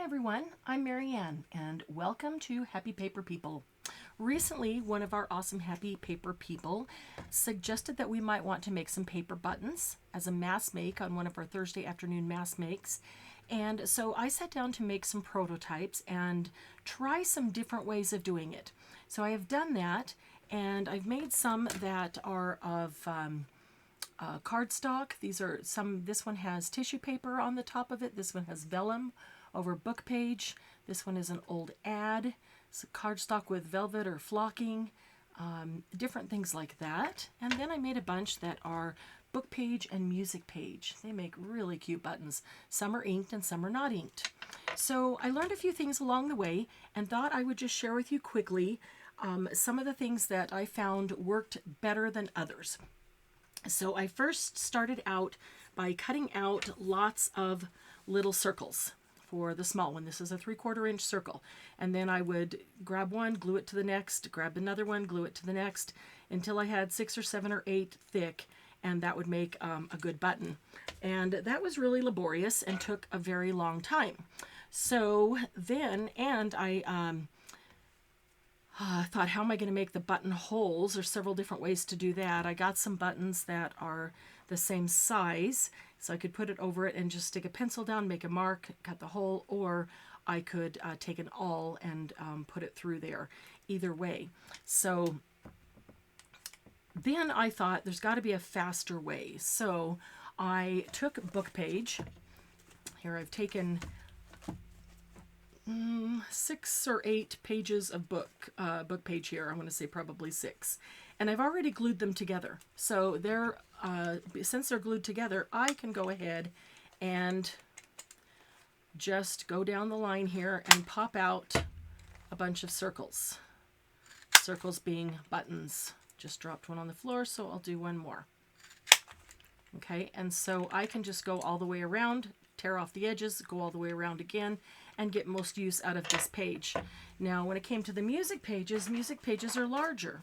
everyone, I'm Marianne and welcome to Happy Paper People. Recently, one of our awesome Happy Paper People suggested that we might want to make some paper buttons as a mass make on one of our Thursday afternoon mass makes. And so I sat down to make some prototypes and try some different ways of doing it. So I have done that, and I've made some that are of cardstock. These are some. This one has tissue paper on the top of it. This one has vellum over book page. This one is an old ad. It's cardstock with velvet or flocking, different things like that. And then I made a bunch that are book page and music page. They make really cute buttons. Some are inked and some are not inked. So I learned a few things along the way and thought I would just share with you quickly some of the things that I found worked better than others. So I first started out by cutting out lots of little circles for the small one. This is a 3/4 inch circle. And then I would grab one, glue it to the next, grab another one, glue it to the next, until I had 6 or 7 or 8 thick, and that would make a good button. And that was really laborious and took a very long time. So then, and I thought, how am I going to make the button holes? There's several different ways to do that. I got some buttons that are the same size, so I could put it over it and just stick a pencil down, make a mark, cut the hole, or I could take an awl and put it through there. Either way. So then I thought there's got to be a faster way. So I took book page. Here I've taken 6 or 8 pages of book page here. I want to say probably 6. And I've already glued them together. So they're since they're glued together, I can go ahead and just go down the line here and pop out a bunch of circles. Circles being buttons. Just dropped one on the floor, so I'll do one more. Okay, and so I can just go all the way around, tear off the edges, go all the way around again, and get most use out of this page. Now, when it came to the music pages are larger.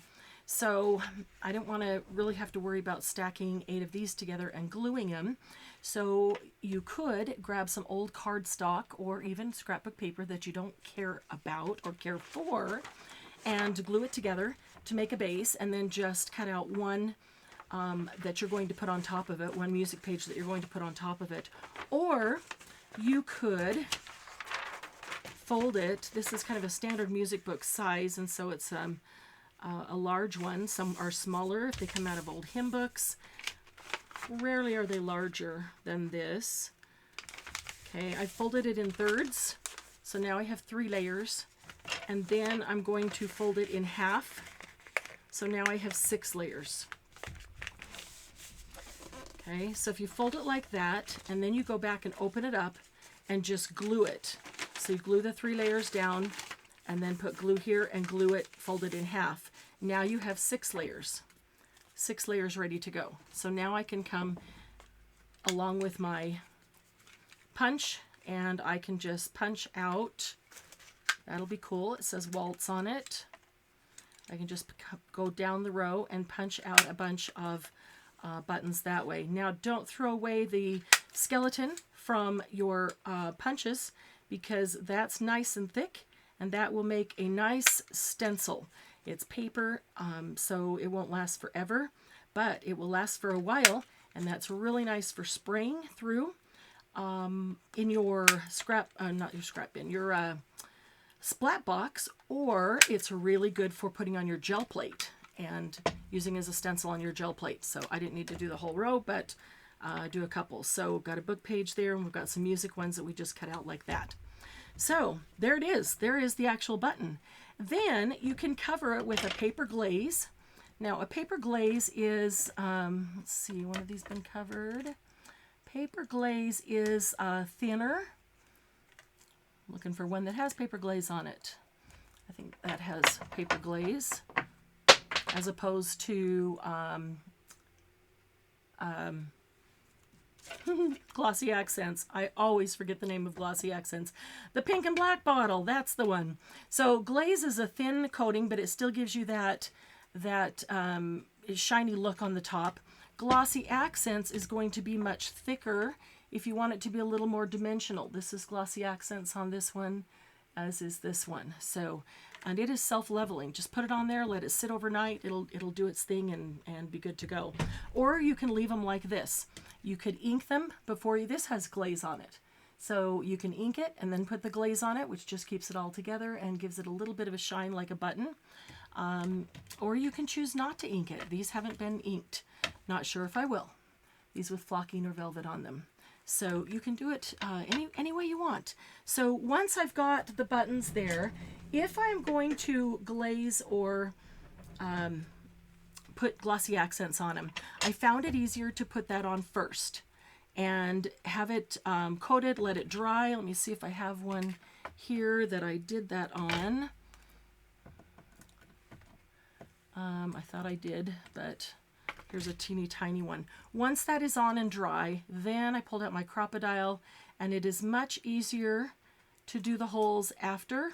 So I don't want to really have to worry about stacking 8 of these together and gluing them. So you could grab some old cardstock or even scrapbook paper that you don't care about or care for and glue it together to make a base, and then just cut out one that you're going to put on top of it, one music page that you're going to put on top of it. Or you could fold it. This is kind of a standard music book size, and so it's a large one. Some are smaller if they come out of old hymn books. Rarely are they larger than this. Okay, I folded it in thirds, so now I have 3 layers, and then I'm going to fold it in half, so now I have 6 layers. Okay, so if you fold it like that, and then you go back and open it up and just glue it. So you glue the 3 layers down, and then put glue here and glue it, fold it in half. Now you have 6 layers. 6 layers ready to go. So now I can come along with my punch, and I can just punch out. That'll be cool. It says waltz on it. I can just go down the row and punch out a bunch of buttons that way. Now, don't throw away the skeleton from your punches, because that's nice and thick, and that will make a nice stencil. It's paper, so it won't last forever, but it will last for a while, and that's really nice for spraying through in your not your scrap bin, your splat box, or it's really good for putting on your gel plate and using as a stencil on your gel plate. So I didn't need to do the whole row, but do a couple. So we've got a book page there, and we've got some music ones that we just cut out like that. So there it is. There is the actual button. Then you can cover it with a paper glaze. Now, a paper glaze is, let's see, one of these been covered. Paper glaze is thinner. I'm looking for one that has paper glaze on it. I think that has paper glaze, as opposed to Glossy Accents. I always forget the name of Glossy Accents. The pink and black bottle, that's the one. So glaze is a thin coating, but it still gives you that shiny look on the top. Glossy Accents is going to be much thicker if you want it to be a little more dimensional. This is glossy accents on this one, as is this one. So, and it is self-leveling. Just put it on there, let it sit overnight. It'll do its thing and be good to go. Or you can leave them like this. You could ink them before you, this has glaze on it. So you can ink it and then put the glaze on it, which just keeps it all together and gives it a little bit of a shine like a button. Or you can choose not to ink it. These haven't been inked. Not sure if I will. These with flocking or velvet on them. So you can do it any way you want. So once I've got the buttons there, if I'm going to glaze or put glossy accents on them, I found it easier to put that on first and have it coated, let it dry. Let me see if I have one here that I did that on. I thought I did, but here's a teeny tiny one. Once that is on and dry, then I pulled out my Crop-A-Dile, and it is much easier to do the holes after.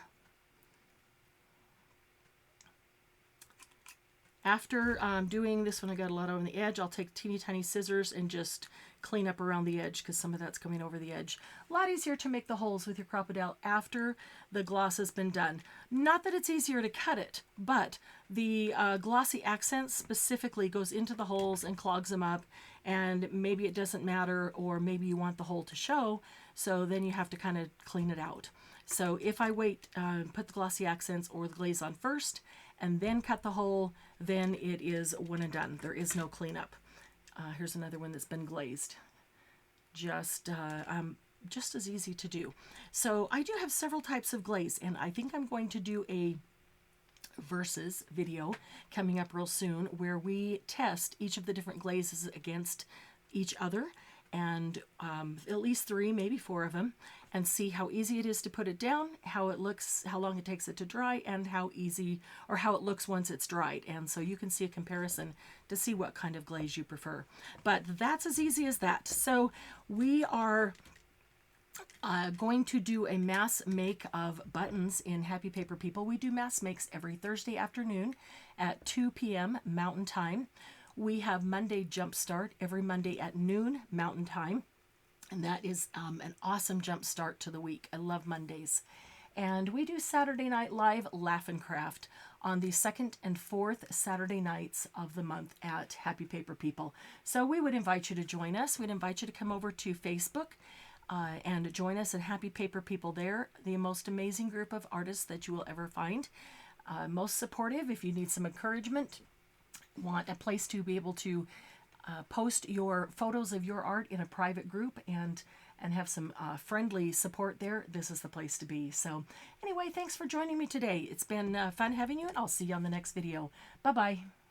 After doing this one, I got a lot on the edge. I'll take teeny tiny scissors and just clean up around the edge because some of that's coming over the edge. A lot easier to make the holes with your Crop-A-Dile after the gloss has been done. Not that it's easier to cut it, but the glossy accent specifically goes into the holes and clogs them up, and maybe it doesn't matter, or maybe you want the hole to show, so then you have to kind of clean it out. So if I wait, put the glossy accents or the glaze on first, and then cut the hole, then it is one and done. There is no cleanup. Here's another one that's been glazed. Just as easy to do. So I do have several types of glaze, and I think I'm going to do a versus video coming up real soon where we test each of the different glazes against each other, and at least 3, maybe 4 of them, and see how easy it is to put it down, how it looks, how long it takes it to dry, and how easy or how it looks once it's dried. And so you can see a comparison to see what kind of glaze you prefer. But that's as easy as that. So we are going to do a mass make of buttons in Happy Paper People. We do mass makes every Thursday afternoon at 2 p.m. Mountain Time. We have Monday Jumpstart every Monday at noon Mountain Time. And that is an awesome jump start to the week. I love Mondays. And we do Saturday Night Live Laugh and Craft on the 2nd and 4th Saturday nights of the month at Happy Paper People. So we would invite you to join us. We'd invite you to come over to Facebook and join us at Happy Paper People there. The most amazing group of artists that you will ever find. Most supportive if you need some encouragement, want a place to be able to post your photos of your art in a private group and have some friendly support there, this is the place to be. So anyway, thanks for joining me today. It's been fun having you, and I'll see you on the next video. Bye-bye.